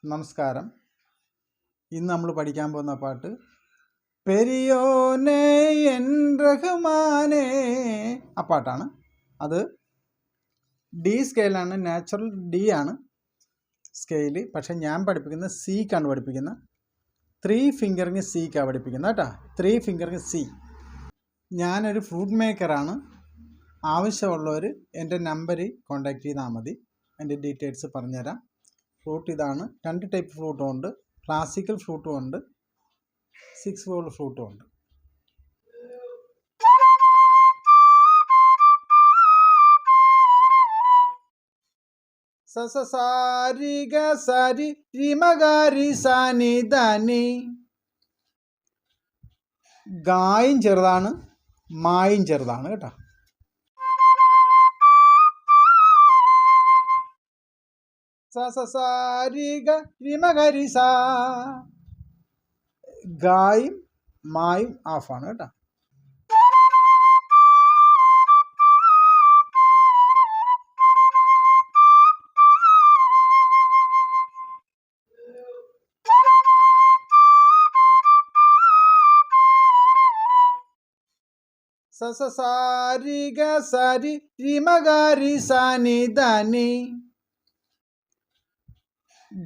നമസ്കാരം. ഇന്ന് നമ്മൾ പഠിക്കാൻ പോകുന്ന പാട്ട് പെരിയോനെ എൻ റഹ്മാനേ, ആ പാട്ടാണ്. അത് ഡി സ്കെയിലാണ്, നാച്ചുറൽ ഡി ആണ് സ്കെയില്. പക്ഷെ ഞാൻ പഠിപ്പിക്കുന്നത് സിക്കാണ് പഠിപ്പിക്കുന്നത്. 3 ഫിംഗറിങ് സിക്കാണ് പഠിപ്പിക്കുന്നത് കേട്ടോ. 3 ഫിംഗറിങ് സി. ഞാനൊരു ഫ്രൂട്ട് മേക്കറാണ്. ആവശ്യമുള്ളവർ എൻ്റെ നമ്പറിൽ കോൺടാക്റ്റ് ചെയ്താൽ മതി. എൻ്റെ ഡീറ്റെയിൽസ് പറഞ്ഞുതരാം. ഫ്രൂട്ട് ഇതാണ്. 2 ടൈപ്പ് ഫ്രൂട്ടും ഉണ്ട്. ക്ലാസിക്കൽ ഫ്രൂട്ടും ഉണ്ട്, 6 വോൾ ഫ്രൂട്ടും ഉണ്ട്. സാരി ഗ സാരി റിമഗാരി സാനി ധാനി. ഗായും ചെറുതാണ്, മായും ചെറുതാണ് കേട്ടോ. സാരി ഗ റിമഗാരി സാ. ഗായും മായും ആഫാണ് കേട്ടോ. സാരി ഗ സാരി റിമഗാരി സാനി ധാനി.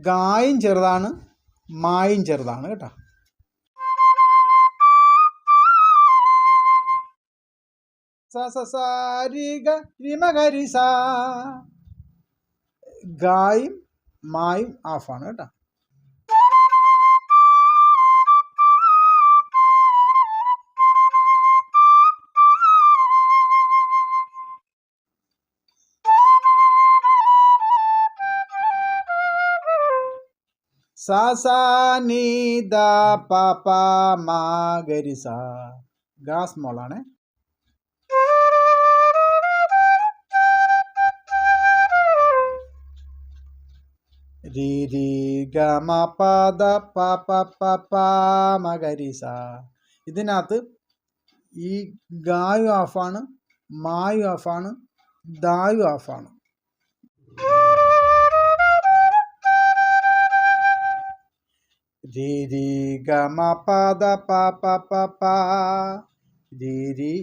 ഗായും ചെറുതാണ്, മായും ചെറുതാണ് കേട്ടോ. സാരി ഗ റിമഗാരി സാ. ഗായും മായും ആഫാണ് കേട്ടോ. സാ നീ ദ പ മാ ഗരി സാ. ഗാ സ്മോളാണ്. രി രി ഗ മ പ ദ പ മ ഗരി സാ. ഇതിനകത്ത് ഈ ഗായും ഓഫാണ്, മായും ഓഫാണ്, ദായും ഓഫാണ്. രി രി ഗ മ പ ദ പ രി രി.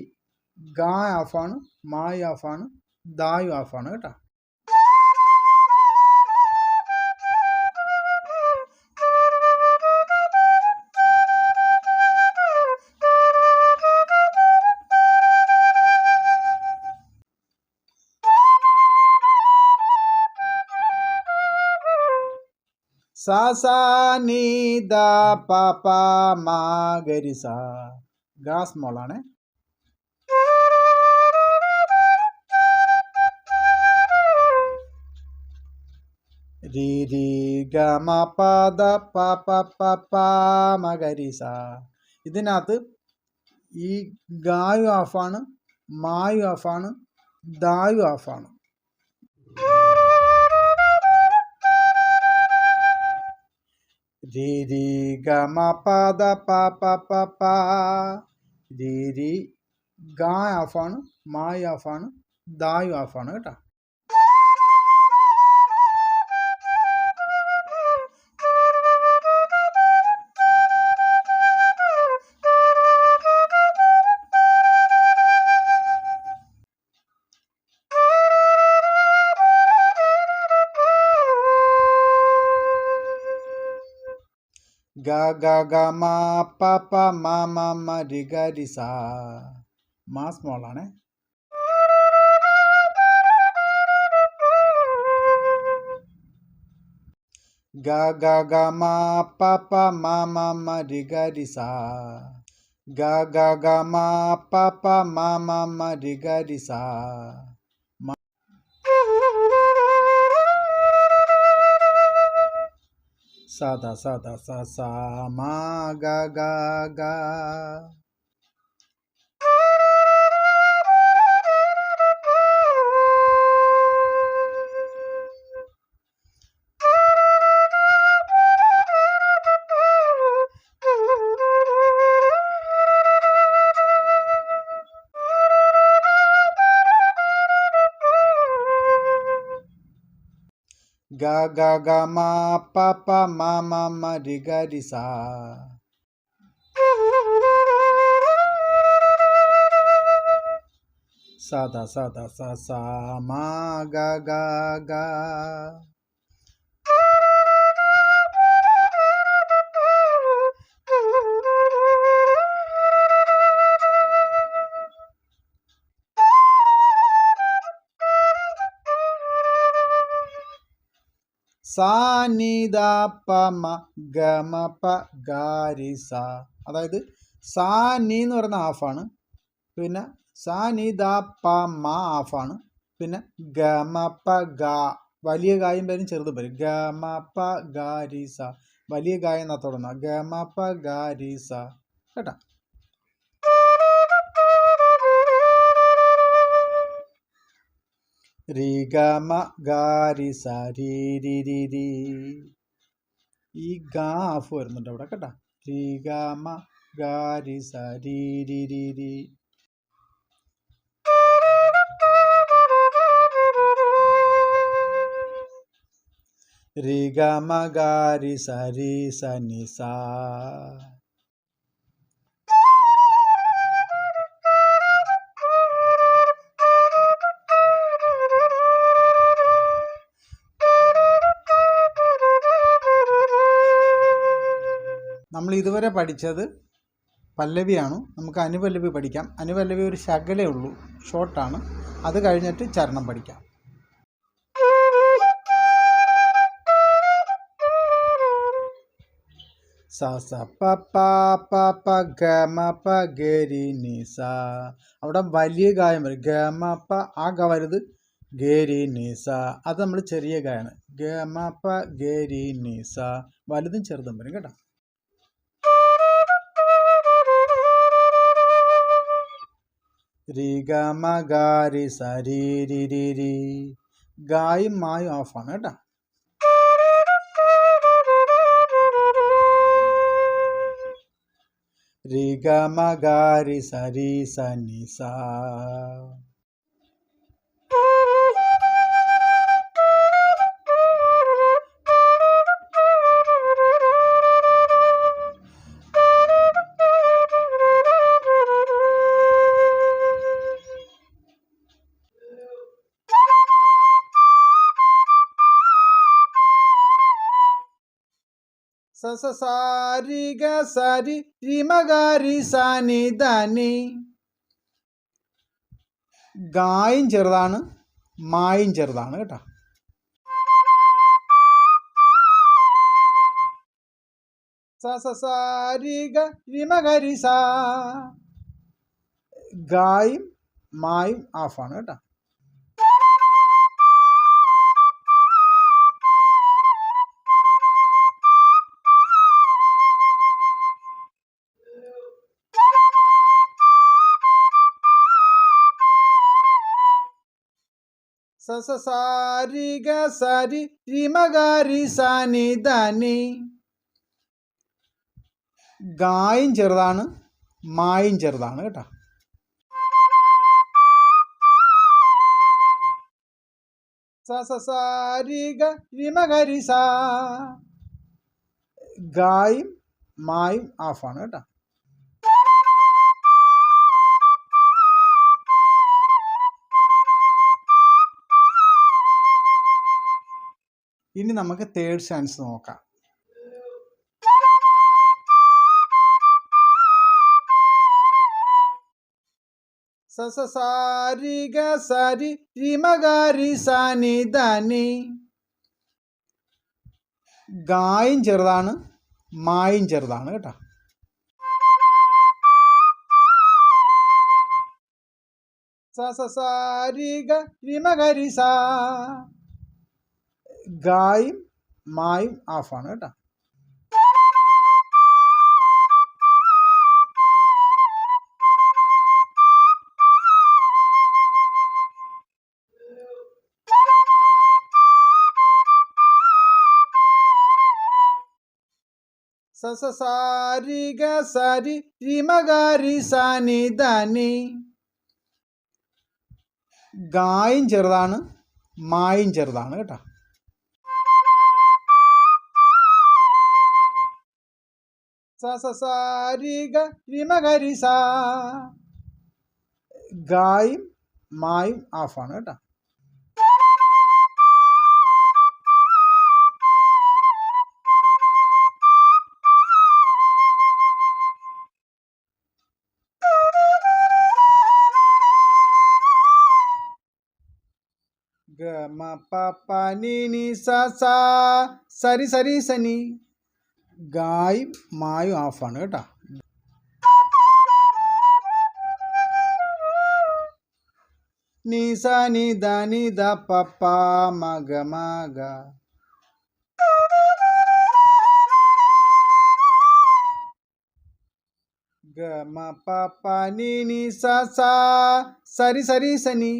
ഗാ ഓഫാണ്, മായും ഓഫാണ്, ദായും ഓഫാണ് കേട്ടോ. സാ നീ ദ പ മാ ഗരി സാ. ഗാ സ്മോളാണ്. രി രി ഗ മ പ ദ പ മ ഗരി സാ. ഇതിനകത്ത് ഈ ഗായും ഓഫാണ്, മായും ഓഫാണ്, ദായും ഓഫാണ്. രി രി ഗ മ പ ദ പ രി രി. ഗാ ഓഫാണ്, മായും ഓഫാണ്, ദായും ഓഫാണ് കേട്ടോ. ഗ ഗ ഗ മ പ മ രി ഗ രി സാ. മാ സ്മോളാണ്. ഗ ഗ ഗ മ പ മ രി ഗ രി സാ. ഗ ഗ ഗ മ പ മ രി ഗ രി സാ. സാദാ സാദാ സാ മാ ഗ ഗ ഗ. ഗ ഗ ഗ മ പ പ മ മ മ രി ഗ രി സാ. സദ സദ സ സ മ ഗ ഗ ഗ. സാ നി ദ പ മ ഗ മ പ ഗ രി സാ. അതായത് സാ നീ എന്ന് പറയുന്ന ഹാഫാണ്, പിന്നെ സാ നി ദ പ മ ഹാഫാണ്, പിന്നെ ഗ മ പ ഗ വലിയ ഗായും പേരും ചെറുതും പേരും ഗ മ പ ഗ രി സ. വലിയ ഗായ എന്നാ തുടങ്ങുന്ന ഗ മ പ ഗ രി സ കേട്ടാ. രി ഗ മ ഗ രി സ രി രി രി രി. ഈ ഗ ഹാഫ് വരുന്നുണ്ട് അവിടെ കേട്ടാ. രി ഗ മ ഗ രി സ രി രി രി രി. രി ഗ മ ഗ രി സ രി സ നി സാ. നമ്മൾ ഇതുവരെ പഠിച്ചത് പല്ലവിയാണ്. നമുക്ക് അനുപല്ലവി പഠിക്കാം. അനുപല്ലവി ഒരു ശകലേ ഉള്ളൂ, ഷോർട്ടാണ്. അത് കഴിഞ്ഞിട്ട് ചരണം പഠിക്കാം. സ സ പ പ പ പ ഗ മ പ ഗ രി നി സ. അവിടെ വലിയ ഗായം വരും. ഗ മ പ ആ ഗ വരുത് ഗ രി നി സ. അത് നമ്മൾ ചെറിയ ഗായാണ്. ഗ മ പ ഗ രി നി സ. വലുതും ചെറുതും വരും കേട്ടോ. രി ഗ മ ഗ രി സ രി രി രി രി. ഗായും മായും ഓഫാണ് കേട്ടോ. രി ഗ മ ഗ രി സ രി സ നി സാ. സ സ സാ രി ഗ സ രി രി മ ഗ രി സ നി ധ നി. ഗായും ചെറുതാണ്, മായും ചെറുതാണ് കേട്ടോ. സ സ സാ രി ഗ രി മ ഗ രി സ. ഗായും മായും ഹാഫാണ് കേട്ടോ. സ സ സാ രി ഗ സ രി രി മ ഗ രി സ നി ധ നി. ഗായും ചെറുതാണ്, മായും ചെറുതാണ് കേട്ടോ. സ സ സാ രി ഗ രി മ ഗ രി സ. ഗായും മായും ഹാഫാണ് കേട്ടോ. ഇനി നമുക്ക് തേർഡ് സ്റ്റാൻസ് നോക്കാം. സ സ സാ രി ഗ സ രി രി മ ഗ രി സ നി ധ നി. ഗായും ചെറുതാണ്, മായും ചെറുതാണ് കേട്ടോ. സ സ സാ രി ഗ രി മ ഗ രി സ. ഗായും മായും ഹാഫാണ് കേട്ടോ. സ സ സാ രി ഗ സ രി രി മ ഗ രി സ നി ധ നി. ഗായും ചെറുതാണ്, മായും ചെറുതാണ് കേട്ടോ. സ സ സ രി ഗ രി മ ഗ രി സ. ഗായും മായും ആഫാണ് കേട്ടോ. ഗ മ പ പ നി നി സ സ സരി സരി സനി. ഗായും മായും ആഫാണ് കേട്ടോ. നി സ നി ദ നി ദ പ പ മ ഗ മ ഗ. ഗ മ പ പ നി നി സ സ സരി സരി സനി.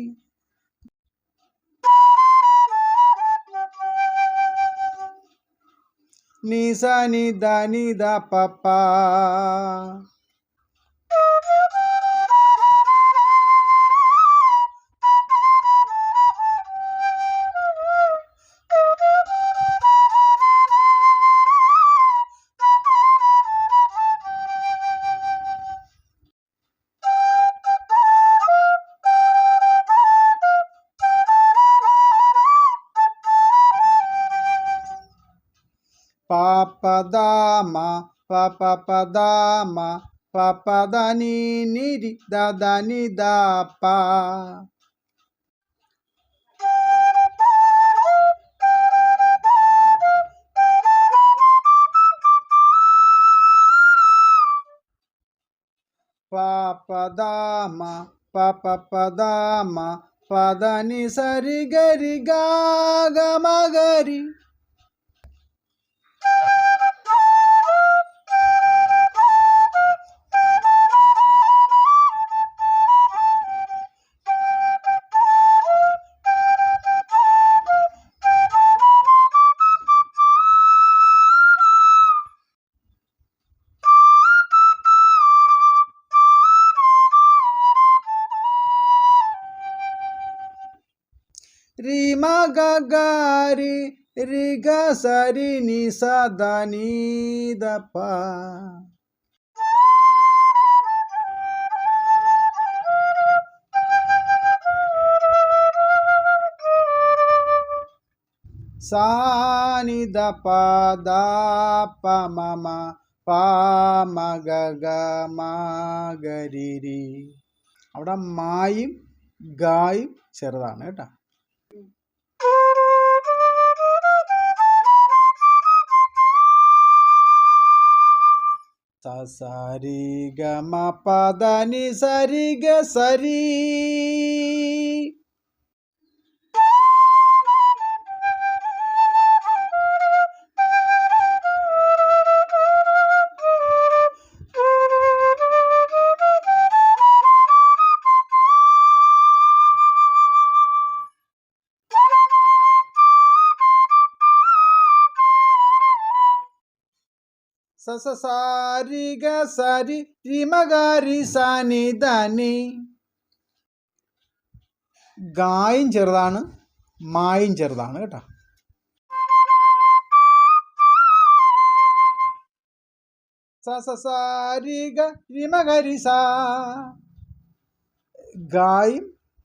നി സ നി ദ നി ദ പ പ. പ പ ദ മ പ പ പ ദ മ പ പ ദ നി നി രി ദ ദ നി ദ പ. പ പ ദ മ പ പ പ ദ മ പ ദ നി സ രി ഗ രി ഗ ഗ മ ഗ രി. രി മ ഗ ഗ രി രി ഗ സ രി നി സ ദ നി ദ പ. സാ നി ദ പ ദ പ മ മ പ മ ഗ ഗ മ ഗ രി രി. അവിടെ മായും ഗായും ചെറുതാണ് കേട്ടോ. സ സ രി ഗ മ പ ദ നി സ രി ഗ സ രി. സ സ സ രി ഗ സ രി രി മ ഗ രി സ നി ദ നി. ഗായും ചെറുതാണ് മായും ചെറുതാണ് കേട്ടോ. സ സ സ രി ഗ രി മ ഗ രി സ. ഗായും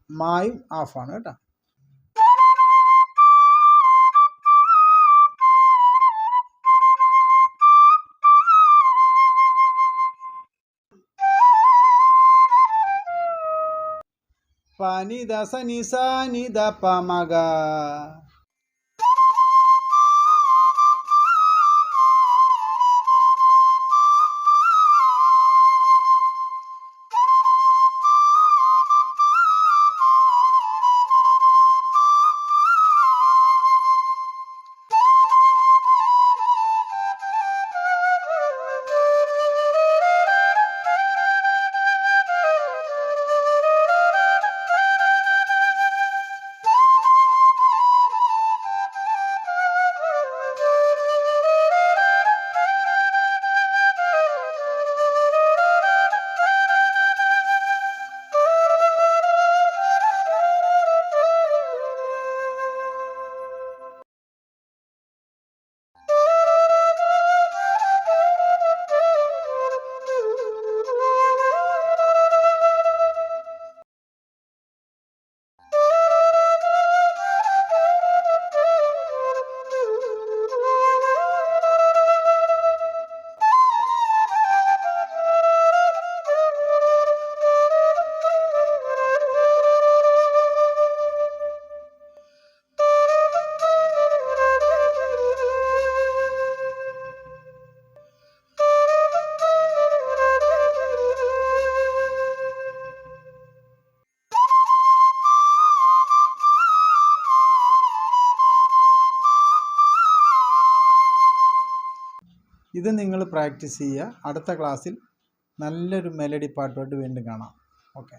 മായും ആഫാണ് കേട്ടോ. പ നി ദ സ നി സ നി ദ പ മ ഗ. ഇത് നിങ്ങൾ പ്രാക്ടീസ് ചെയ്യുക. അടുത്ത ക്ലാസ്സിൽ നല്ലൊരു മെലഡി പാട്ടുമായിട്ട് വീണ്ടും കാണാം. ഓക്കെ.